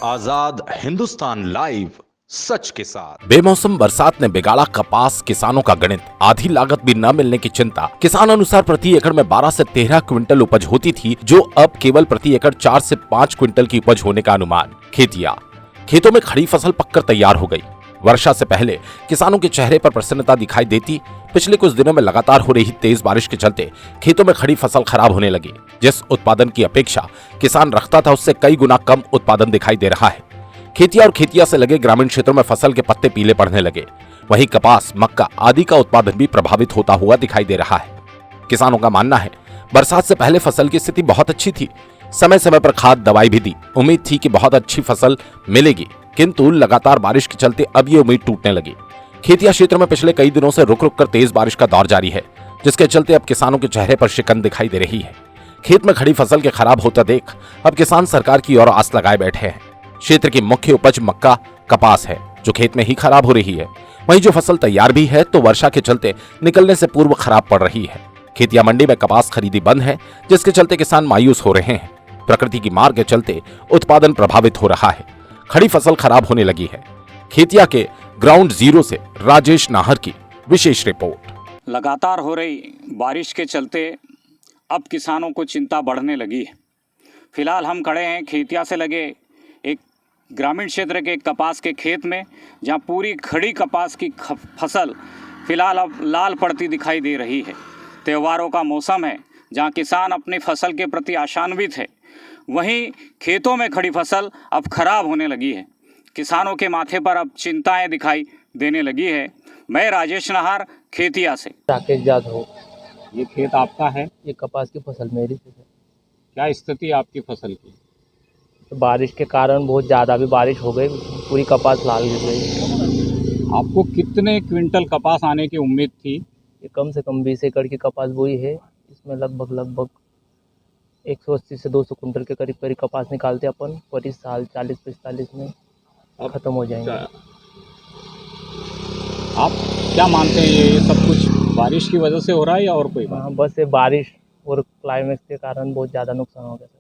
आजाद Hindustan live, सच के साथ। बेमौसम बरसात ने बिगाड़ा कपास किसानों का गणित। आधी लागत भी न मिलने की चिंता। किसान अनुसार प्रति एकड़ में 12 से 13 क्विंटल उपज होती थी, जो अब केवल प्रति एकड़ 4 से 5 क्विंटल की उपज होने का अनुमान। खेतों में खड़ी फसल पककर तैयार हो गई। वर्षा से पहले किसानों के चेहरे पर प्रसन्नता दिखाई देती। पिछले कुछ दिनों में लगातार हो रही तेज बारिश के चलते खेतों में खड़ी फसल खराब होने लगी। जिस उत्पादन की अपेक्षा किसान रखता था, उससे कई गुना कम उत्पादन दिखाई दे रहा है। खेतिया और खेतिया से लगे ग्रामीण क्षेत्रों में फसल के पत्ते पीले पड़ने लगे। वहीं कपास, मक्का आदि का उत्पादन भी प्रभावित होता हुआ दिखाई दे रहा है। किसानों का मानना है, बरसात से पहले फसल की स्थिति बहुत अच्छी थी। समय समय पर खाद दवाई भी दी। उम्मीद थी कि बहुत अच्छी फसल मिलेगी, किंतु लगातार बारिश के चलते अब ये उम्मीद टूटने लगी। खेतिया क्षेत्र में पिछले कई दिनों से रुक रुक कर तेज बारिश का दौर जारी है, जिसके चलते अब किसानों के चेहरे पर शिकन दिखाई दे रही है। खेत में खड़ी फसल के खराब होता देख अब किसान सरकार की ओर आस लगाए बैठे हैं। क्षेत्र की मुख्य उपज मक्का, कपास है, जो खेत में ही खराब हो रही है। वहीं जो फसल तैयार भी है, तो वर्षा के चलते निकलने से पूर्व खराब पड़ रही है। खेतिया मंडी में कपास खरीदी बंद है, जिसके चलते किसान मायूस हो रहे हैं। प्रकृति की मार के चलते उत्पादन प्रभावित हो रहा है। खड़ी फसल खराब होने लगी है। खेतिया के ग्राउंड जीरो से राजेश नाहर की विशेष रिपोर्ट। लगातार हो रही बारिश के चलते अब किसानों को चिंता बढ़ने लगी है। फिलहाल हम खड़े हैं खेतिया से लगे एक ग्रामीण क्षेत्र के कपास के खेत में, जहां पूरी खड़ी कपास की फसल फिलहाल अब लाल पड़ती दिखाई दे रही है। त्योहारों का मौसम है, जहां किसान अपनी फसल के प्रति आशान्वित है। वहीं खेतों में खड़ी फसल अब खराब होने लगी है। किसानों के माथे पर अब चिंताएं दिखाई देने लगी है। मैं राजेश नाहर, खेतिया से। राकेश जाधव। ये खेत आपका है? ये कपास की फसल मेरी थी। क्या स्थिति है आपकी फसल की? तो बारिश के कारण बहुत ज़्यादा भी बारिश हो गई, पूरी कपास लाल गिर गई। आपको कितने क्विंटल कपास आने की उम्मीद थी? ये कम से कम 20 एकड़ की कपास बोई है। इसमें लगभग 180 से 200 कुंटल के करीब करीब कपास निकालते अपन, और इस साल 40-45 में ख़त्म हो जाएंगे। आप क्या मानते हैं, ये सब कुछ बारिश की वजह से हो रहा है या और कोई बात? हाँ, बस ये बारिश और क्लाइमेक्स के कारण बहुत ज़्यादा नुकसान हो गया।